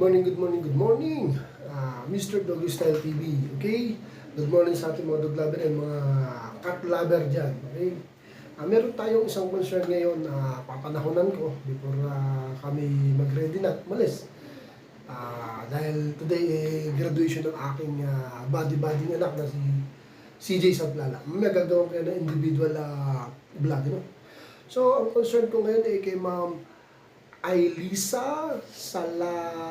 Good morning, good morning. Mr. Doggy Style TV, okay? Good morning sa ating mga dog lover and mga cat lover dyan, okay? Meron tayong isang concern ngayon na papanahonan ko before kami mag-ready na at malis. Dahil today graduation ng aking body anak na si CJ Sablala. May gagawin kayo ng individual vlog, no? So, ang concern ko ngayon ay kay Ma'am Ailisa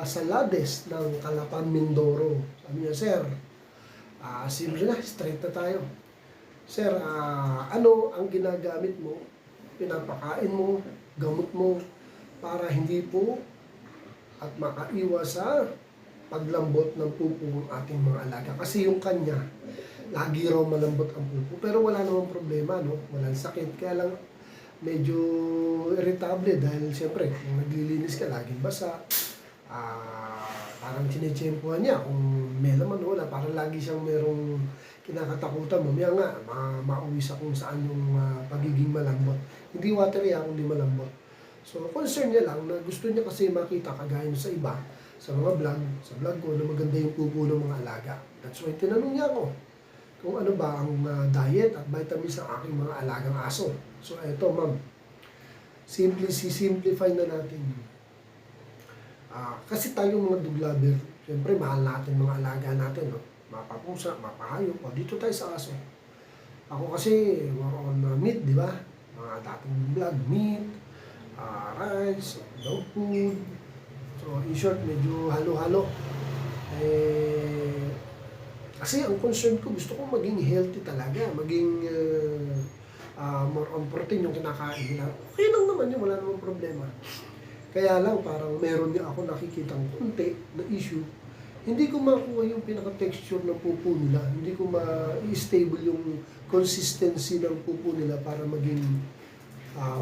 Salades ng Calapan, Mindoro. Sabi niya, Sir, simple na, straight na tayo. Sir, ano ang ginagamit mo, pinapakain mo, gamot mo, para hindi po at makaiwas sa paglambot ng pupo ng ating mga alaga. Kasi yung kanya, lagi raw malambot ang pupo. Pero wala namang problema, no? Walang sakit. Kaya lang, medyo irritable dahil siyempre kung naglilinis ka laging basa, parang tinitsempohan niya kung may laman o wala, parang lagi siyang merong kinakatakutan. Mamaya nga mauwi sa kung saan yung pagiging malambot, hindi watery kundi malambot. So concern niya lang na gusto niya kasi makita kagaya sa iba sa mga sa vlog ko na maganda yung pupo ng mga alaga. That's why tinanong niya ako kung ano ba ang diet at vitamins ng aking mga alagang aso. So eto ma'am, simplify na natin. Kasi tayong mga dog lover, siyempre mahal natin mga alaga natin, no? Mapapusa, mapahayop, o dito tayo sa aso. Ako kasi more on meat, di ba? Mga dating vlog, meat, rice, dog food. So in short, medyo halo-halo. Kasi ang concern ko, gusto ko maging healthy talaga, maging more on protein yung kinakain nila. Okay lang naman yun, wala namang problema. Kaya lang, parang meron din ako nakikitang konti na issue. Hindi ko makuha yung pinaka-texture ng pupo nila. Hindi ko ma-stable yung consistency ng pupo nila para maging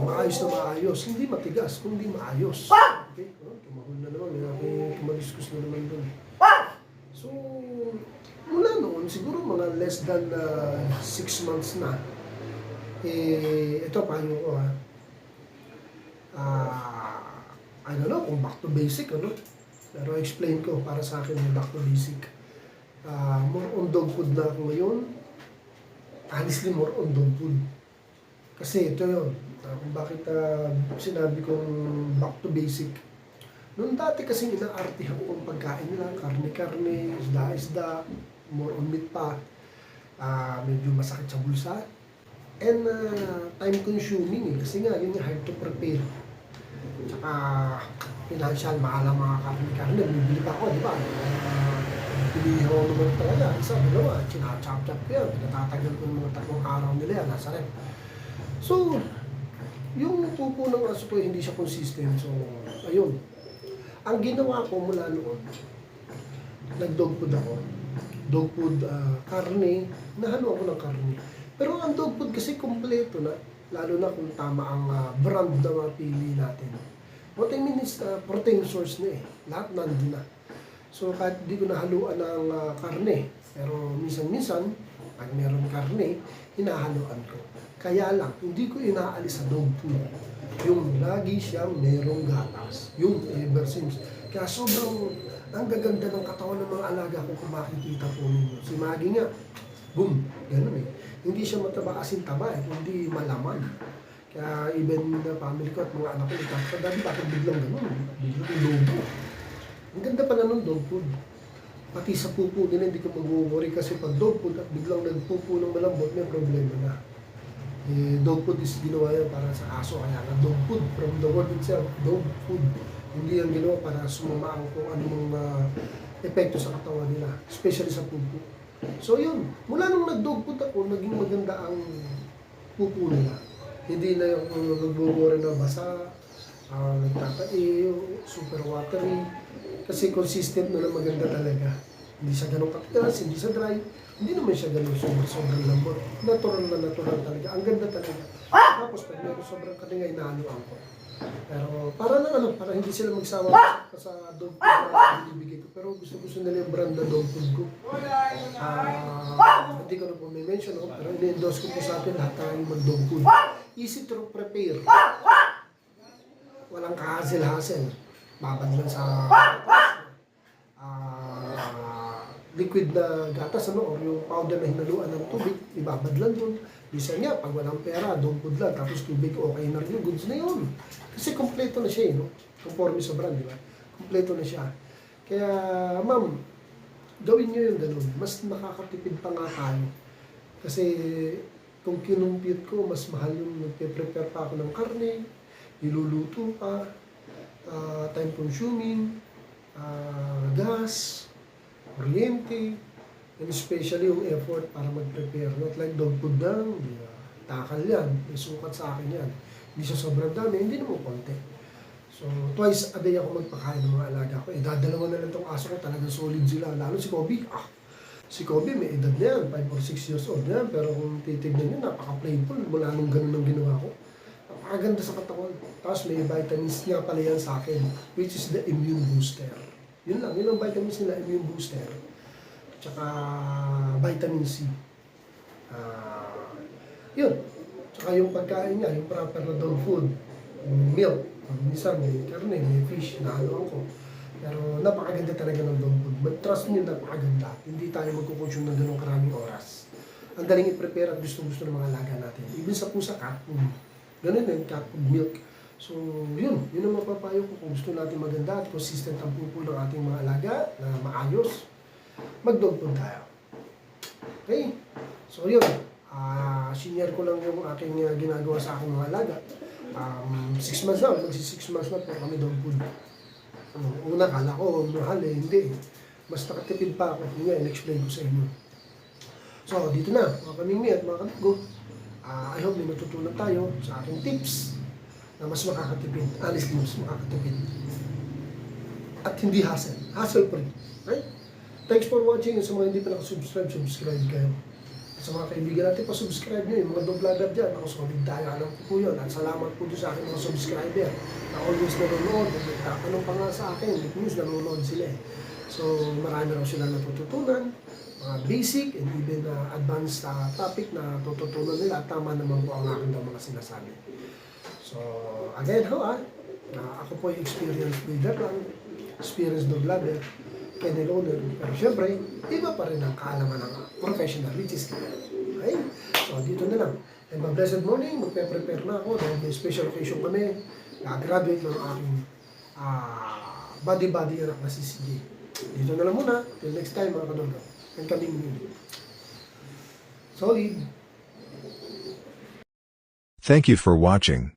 maayos na maayos. Hindi matigas, kundi maayos. Okay? Tumahol na naman, may tumadiskus na naman doon. So, mula noon, siguro mga less than 6 months na, ito paano ko I don't know kung back to basic, ano? Pero explain ko para sa akin yung back to basic. More on dog food na ako ngayon. Honestly, more on dog food. Kasi ito yun, kung bakit sinabi kong back to basic. Noon dati kasi inaartihan ko ang pagkain nila, karne-karne, isda-isda, more on meat pa, medyo masakit sa bulsa, and time consuming kasi nga yun yung hard to prepare. Tsaka financial, mahal ang mga karne-karne, bibili pa ako, di ba? Pilihan ko naman talaga, isa, dalawa, chinachop-chop ko yan, pinatatagal ko ng mga 3 araw nila yan, nasa rep. So, yung pupo ng aso ko hindi siya consistent, so ayun. Ang ginawa ko mula noon, nag-dog food ako. Dog food, karne, nahalo ako ng karne. Pero ang dog food kasi kompleto na, lalo na kung tama ang brand na mapili natin. What I mean is, protein source na eh. Lahat nandun na. So kahit di ko nahaluan ng karne, pero minsan-minsan, pag meron karne, hinahaluan ko. Kaya lang, hindi ko inaalis sa dog food yung lagi siyang merong gatas, yung ever since. Kaya sobrang ang gaganda ng katawan ng mga alaga ko kung makikita po ninyo. Si Maggie nga, boom, gano'n eh. Hindi siya mataba asin taba eh, hindi malaman. Kaya even the family ko at mga anak ko, dati bakit biglang gano'n? Biglang lobo. Ang ganda pa na ng dog food. Pati sa pupo nila, hindi ko mag-worry kasi pag dog food at biglang nagpupo ng malambot, may problema na. Dog food is ginawa yan para sa aso, kaya nga dog food from the word itself, dog food. Hindi yan ginawa para sumama ang kung anong epekto sa katawan nila, especially sa pupo. So yun, mula nung nag-dog food ako, naging maganda ang pupo nila. Hindi na yung nagbuburin na basa, nagtatai, super watery, kasi consistent na maganda talaga. Hindi siya ganun katigas, hindi siya dry, hindi naman siya ganun sobrang lambot. Natural na natural talaga. Ang ganda talaga. Tapos pag meron sobrang kaningay, nahaluan ko. Pero para lang para hindi sila magsawa sa dog food na binibigay ko. Pero gusto nila yung brand na dog food ko. Hindi ko na po may mention, pero ini-endorse ko po sa atin lahat tayong mag-dog food. Easy to prepare. Walang kahasil-hasil. Babad lang sa liquid na gatas, ano, or yung powder na hinaluan ng tubig, ibabadlan doon. Bisa nga, pag walang pera, dog food lang, tapos tubig, okay na rin yung goods na yun. Kasi kompleto na siya, no? Conforme sa brand, di ba? Kompleto na siya. Kaya, ma'am, gawin nyo yung ganun. Mas nakakatipid pa nga tayo. Kasi, kung kinumpute ko, mas mahal yung nagpe-prepare pa ako ng karne, niluluto pa, time consuming, gas, kuryente, and especially yung effort para mag-prepare. Not like dog food lang, takal yan, may sukat sa akin yan. Hindi siya sobrang dami, hindi naman konti. So, twice a day ako magpakain ng mga alaga ko. Dadalawa na lang itong aso ko, talagang solid sila. Lalo si Kobe, si Kobe may edad na yan, 5 or 6 years old na yan. Pero kung titignan nyo, napaka-playful mula nung ganun ang ginawa ko. Napakaganda sa katawan. Tapos may vitamins nga pala yan sa akin, which is the immune booster. Yun lang, yun ang vitamins nila, immune booster. Tsaka vitamin C. Yun. Tsaka yung pagkain niya, yung proper na dog food, yung milk, minsan may karne, may fish, nahaluan ko. Pero napakaganda talaga ng dog food. But trust me, napakaganda. Hindi tayo magkukonsume ng ganong karaming oras. Ang daling i-prepare at gusto-gusto ng mga alaga natin. Even sa pusa, cat food. Ganun din, cat food milk. So, yun ang mapapayo ko kung gusto natin maganda at consistent ang pupo ng ating mga alaga na maayos, mag-dog food tayo. Okay? So, yun. Senior ko lang yung aking ginagawa sa aking mga alaga. 6 months na, magsi 6 months na po kami dog food. Una, kala ko, mahal hindi. Mas nakatipid pa ako. Yun nga, in-explain ko sa inyo. So, dito na, mga kamingmi at mga kadugo. I hope may matutunan tayo sa aking tips na mas makakatipid, honestly mas makakatipid. At hindi hassle, hassle-free. Right? Thanks for watching. Sa mga hindi pa nakasubscribe, subscribe kayo. At sa mga kaibigan natin, pa-subscribe nyo yung mga dog vlogger dyan. Ako, solid tayo, alam ko po yun. At salamat po doon sa aking mga subscriber na always nanonood. At nagtatanong pa nga sa akin, it means nanonood sila eh. So, marami raw sila natututunan. Mga basic and even advanced topic na tututunan nila. At tama naman po ang aking daw mga sinasabi. So, again, ako po yung experienced breeder lang, experienced dog lover, kennel owner. Pero syempre, iba pa rin ang kaalaman ng professional, which is kennel. Okay? So, dito na lang. And a blessed morning, magpe-prepare na ako dahil may special occasion kami. Graduate ng aking body anak na si CJ. Dito na lang muna. Till next time, mga kadolga. And kaming muli. Solid. Thank you for watching.